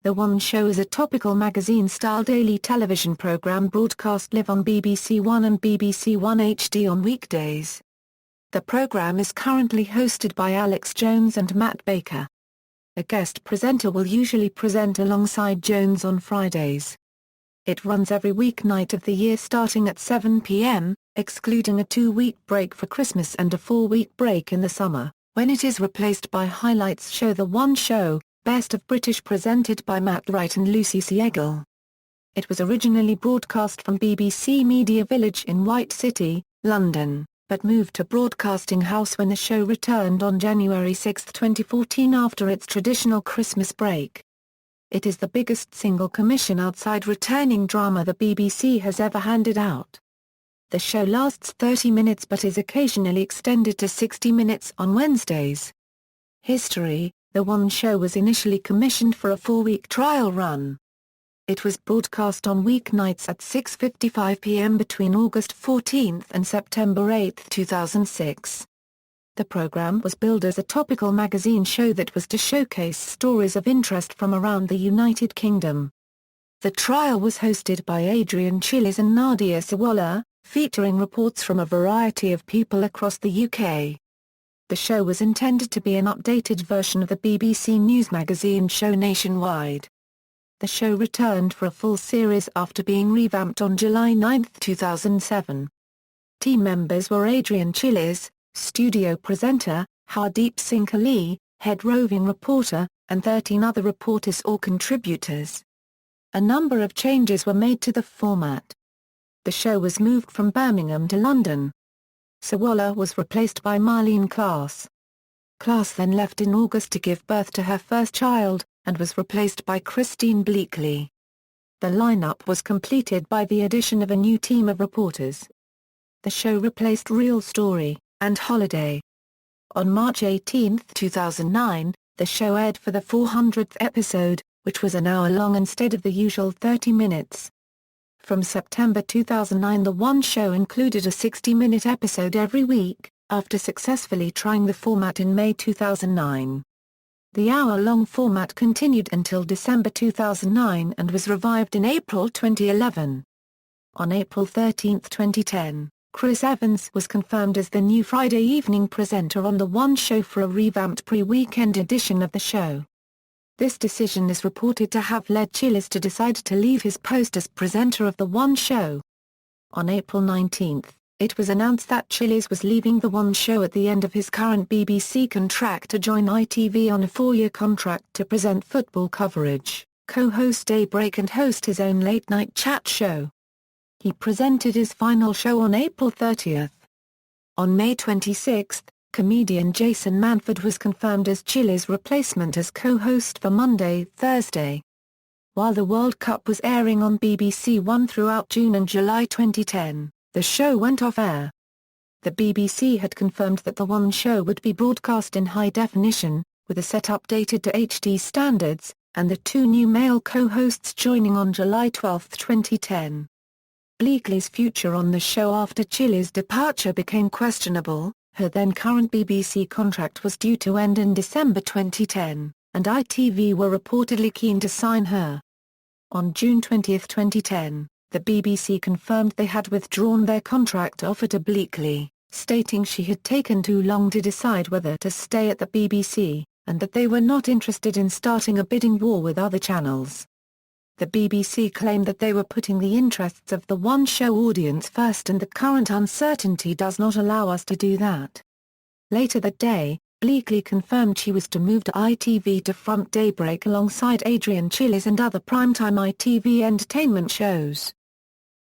The One Show is a topical magazine-style daily television program broadcast live on BBC One and BBC One HD on weekdays. The program is currently hosted by Alex Jones and Matt Baker. A guest presenter will usually present alongside Jones on Fridays. It runs every weeknight of the year starting at 7 p.m., excluding a 2-week break for Christmas and a 4-week break in the summer, when it is replaced by highlights show The One Show, Best of British, presented by Matt Allwright and Lucy Siegle. It was originally broadcast from BBC Media Village in White City, London, but moved to Broadcasting House when the show returned on January 6, 2014 after its traditional Christmas break. It is the biggest single commission outside returning drama the BBC has ever handed out. The show lasts 30 minutes but is occasionally extended to 60 minutes on Wednesdays. History: The One Show was initially commissioned for a 4-week trial run. It was broadcast on weeknights at 6:55 p.m. between August 14 and September 8, 2006. The program was billed as a topical magazine show that was to showcase stories of interest from around the United Kingdom. The trial was hosted by Adrian Chiles and Nadia Sawalha, featuring reports from a variety of people across the UK. The show was intended to be an updated version of the BBC News magazine show nationwide. The show returned for a full series after being revamped on July 9, 2007. Team members were Adrian Chiles, studio presenter, Hardeep Singh Ali, head roving reporter, and 13 other reporters or contributors. A number of changes were made to the format. The show was moved from Birmingham to London. Sawalha was replaced by Marlene Klaas. Klaas then left in August to give birth to her first child, and was replaced by Christine Bleakley. The lineup was completed by the addition of a new team of reporters. The show replaced Real Story and Holiday. On March 18, 2009, the show aired for the 400th episode, which was an hour long instead of the usual 30 minutes. From September 2009 The One Show included a 60-minute episode every week, after successfully trying the format in May 2009. The hour-long format continued until December 2009 and was revived in April 2011. On April 13, 2010, Chris Evans was confirmed as the new Friday evening presenter on The One Show for a revamped pre-weekend edition of the show. This decision is reported to have led Chiles to decide to leave his post as presenter of The One Show. On April 19, it was announced that Chiles was leaving The One Show at the end of his current BBC contract to join ITV on a 4-year contract to present football coverage, co-host Daybreak and host his own late-night chat show. He presented his final show on April 30. On May 26, comedian Jason Manford was confirmed as Chiles' replacement as co-host for Monday, Thursday. While the World Cup was airing on BBC One throughout June and July 2010, the show went off air. The BBC had confirmed that The One Show would be broadcast in high definition, with a set updated to HD standards, and the 2 new male co-hosts joining on July 12, 2010. Bleakley's future on the show after Chiles' departure became questionable. Her then-current BBC contract was due to end in December 2010, and ITV were reportedly keen to sign her. On June 20, 2010, the BBC confirmed they had withdrawn their contract offer to Bleakley, stating she had taken too long to decide whether to stay at the BBC, and that they were not interested in starting a bidding war with other channels. The BBC claimed that they were putting the interests of The One Show audience first and the current uncertainty does not allow us to do that. Later that day, Bleakley confirmed she was to move to ITV to front Daybreak alongside Adrian Chiles and other primetime ITV entertainment shows.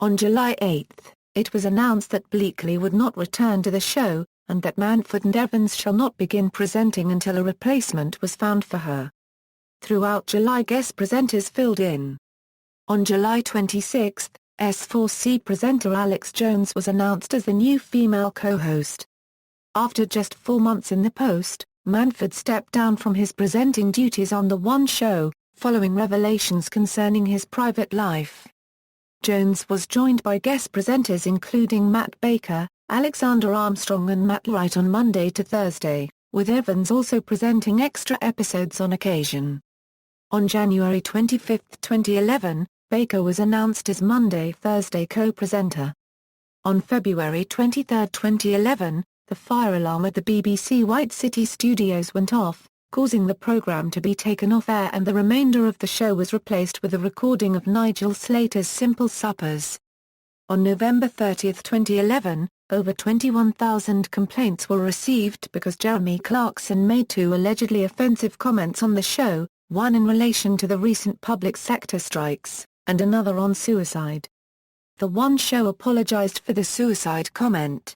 On July 8, it was announced that Bleakley would not return to the show, and that Manford and Evans shall not begin presenting until a replacement was found for her. Throughout July, guest presenters filled in. On July 26, S4C presenter Alex Jones was announced as the new female co-host. After just 4 months in the post, Manford stepped down from his presenting duties on The One Show, following revelations concerning his private life. Jones was joined by guest presenters including Matt Baker, Alexander Armstrong and Matt Allwright on Monday to Thursday, with Evans also presenting extra episodes on occasion. On January 25, 2011, Baker was announced as Monday-Thursday co-presenter. On February 23, 2011, the fire alarm at the BBC White City studios went off, causing the programme to be taken off air, and the remainder of the show was replaced with a recording of Nigel Slater's Simple Suppers. On November 30, 2011, over 21,000 complaints were received because Jeremy Clarkson made 2 allegedly offensive comments on the show, one in relation to the recent public sector strikes, and another on suicide. The One Show apologized for the suicide comment.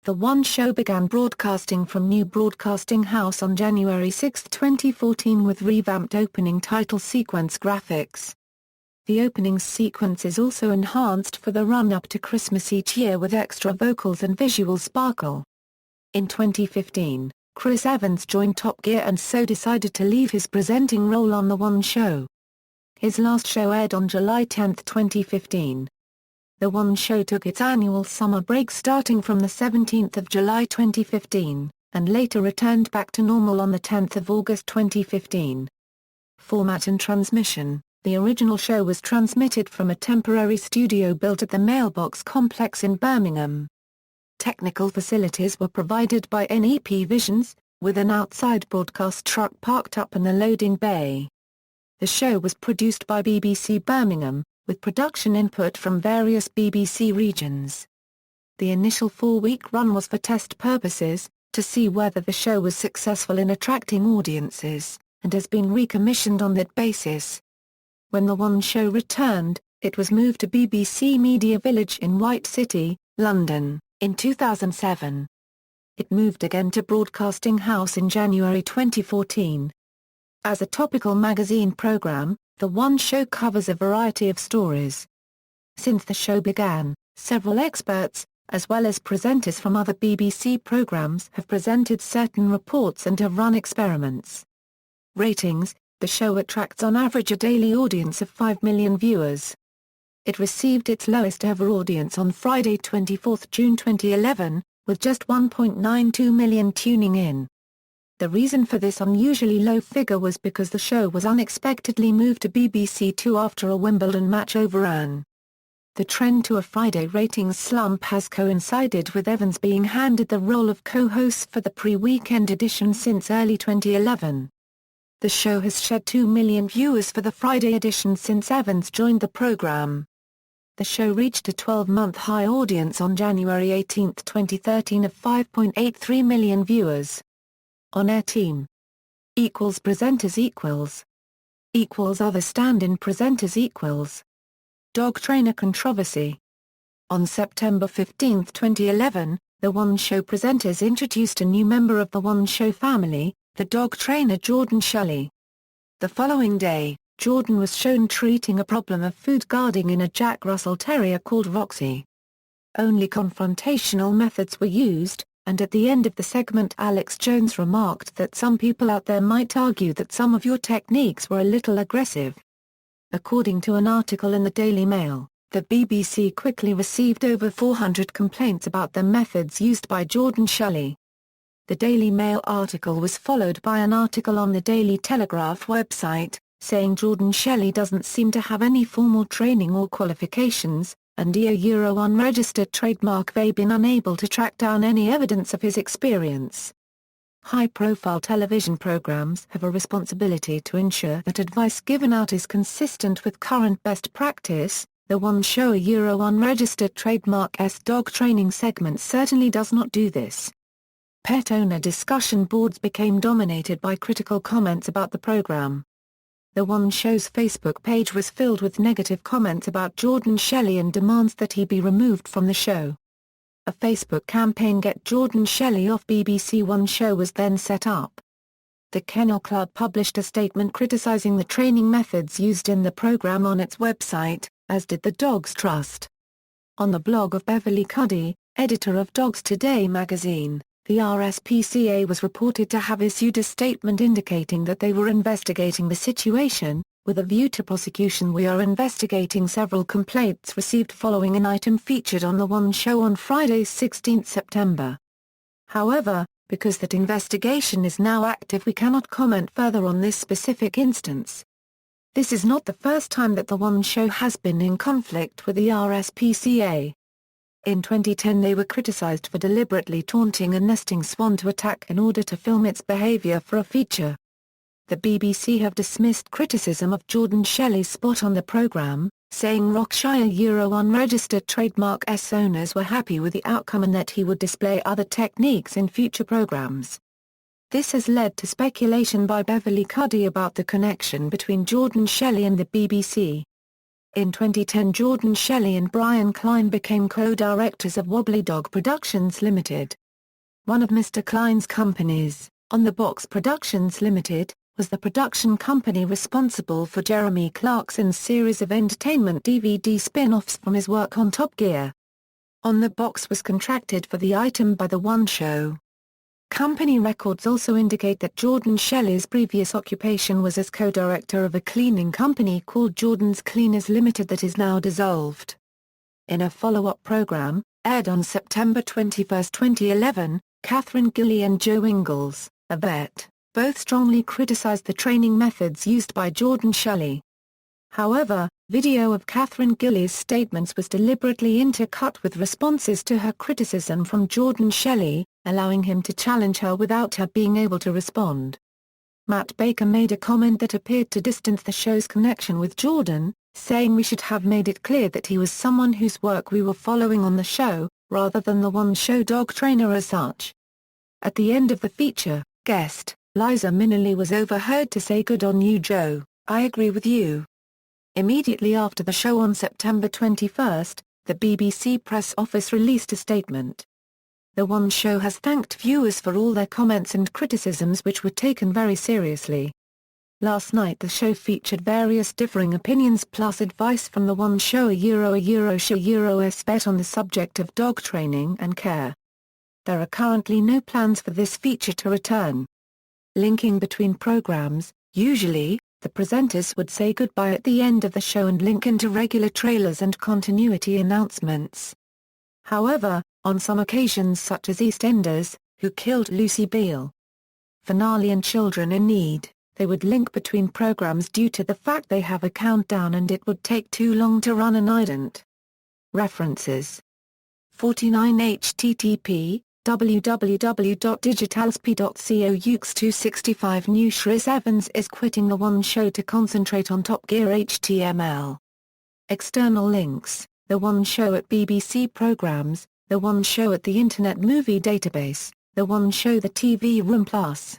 The One Show began broadcasting from New Broadcasting House on January 6, 2014 with revamped opening title sequence graphics. The opening sequence is also enhanced for the run-up to Christmas each year with extra vocals and visual sparkle. In 2015, Chris Evans joined Top Gear and so decided to leave his presenting role on The One Show. His last show aired on July 10, 2015. The One Show took its annual summer break starting from the 17th of July 2015, and later returned back to normal on the 10th of August 2015. Format and transmission. The original show was transmitted from a temporary studio built at the Mailbox Complex in Birmingham. Technical facilities were provided by NEP Visions, with an outside broadcast truck parked up in the loading bay. The show was produced by BBC Birmingham, with production input from various BBC regions. The initial 4-week run was for test purposes, to see whether the show was successful in attracting audiences, and has been recommissioned on that basis. When The One Show returned, it was moved to BBC Media Village in White City, London, in 2007. It moved again to Broadcasting House in January 2014. As a topical magazine programme, The One Show covers a variety of stories. Since the show began, several experts, as well as presenters from other BBC programmes, have presented certain reports and have run experiments. Ratings. The show attracts on average a daily audience of 5 million viewers. It received its lowest ever audience on Friday 24 June 2011, with just 1.92 million tuning in. The reason for this unusually low figure was because the show was unexpectedly moved to BBC Two after a Wimbledon match overran. The trend to a Friday ratings slump has coincided with Evans being handed the role of co-host for the pre-weekend edition since early 2011. The show has shed 2 million viewers for the Friday edition since Evans joined the programme. The show reached a 12-month high audience on January 18, 2013 of 5.83 million viewers. On-air team. Presenters Other stand-in presenters Dog trainer controversy. On September 15, 2011, The One Show presenters introduced a new member of The One Show family, the dog trainer Jordan Shelley. The following day, Jordan was shown treating a problem of food guarding in a Jack Russell Terrier called Roxy. Only confrontational methods were used, and at the end of the segment Alex Jones remarked that some people out there might argue that some of your techniques were a little aggressive. According to an article in the Daily Mail, the BBC quickly received over 400 complaints about the methods used by Jordan Shelley. The Daily Mail article was followed by an article on the Daily Telegraph website, saying Jordan Shelley doesn't seem to have any formal training or qualifications, and a unregistered trademark. They've been unable to track down any evidence of his experience. High-profile television programs have a responsibility to ensure that advice given out is consistent with current best practice. The One Show unregistered trademark dog training segment certainly does not do this. Pet owner discussion boards became dominated by critical comments about the program. The One Show's Facebook page was filled with negative comments about Jordan Shelley and demands that he be removed from the show. A Facebook campaign Get Jordan Shelley Off BBC One Show was then set up. The Kennel Club published a statement criticizing the training methods used in the program on its website, as did the Dogs Trust. On the blog of Beverly Cuddy, editor of Dogs Today magazine, the RSPCA was reported to have issued a statement indicating that they were investigating the situation, with a view to prosecution. We are investigating several complaints received following an item featured on The One Show on Friday 16 September. However, because that investigation is now active, we cannot comment further on this specific instance. This is not the first time that The One Show has been in conflict with the RSPCA. In 2010 they were criticized for deliberately taunting a nesting swan to attack in order to film its behavior for a feature. The BBC have dismissed criticism of Jordan Shelley's spot on the programme, saying Rockshire unregistered trademark S owners were happy with the outcome and that he would display other techniques in future programmes. This has led to speculation by Beverly Cuddy about the connection between Jordan Shelley and the BBC. In 2010 Jordan Shelley and Brian Klein became co-directors of Wobbly Dog Productions Limited. One of Mr. Klein's companies, On the Box Productions Limited, was the production company responsible for Jeremy Clarkson's series of entertainment DVD spin-offs from his work on Top Gear. On the Box was contracted for the item by The One Show. Company records also indicate that Jordan Shelley's previous occupation was as co-director of a cleaning company called Jordan's Cleaners Limited that is now dissolved. In a follow-up program, aired on September 21, 2011, Catherine Gilly and Joe Ingalls, a vet, both strongly criticized the training methods used by Jordan Shelley. However, video of Catherine Gilly's statements was deliberately intercut with responses to her criticism from Jordan Shelley, allowing him to challenge her without her being able to respond. Matt Baker made a comment that appeared to distance the show's connection with Jordan, saying we should have made it clear that he was someone whose work we were following on the show, rather than the One Show dog trainer as such. At the end of the feature, guest Liza Minnelli was overheard to say, "Good on you, Joe, I agree with you." Immediately after the show on September 21, the BBC press office released a statement. The One Show has thanked viewers for all their comments and criticisms which were taken very seriously. Last night the show featured various differing opinions plus advice from The One Show a bet on the subject of dog training and care. There are currently no plans for this feature to return. Linking between programs, usually, the presenters would say goodbye at the end of the show and link into regular trailers and continuity announcements. However, on some occasions such as EastEnders, Who Killed Lucy Beale? Finale and Children in Need, they would link between programs due to the fact they have a countdown and it would take too long to run an ident. References 49 http www.digitalsp.co Ukes 265 New Chris Evans is quitting The One Show to concentrate on Top Gear HTML. External links, The One Show at BBC Programmes, The One Show at the Internet Movie Database, The One Show The TV Room Plus.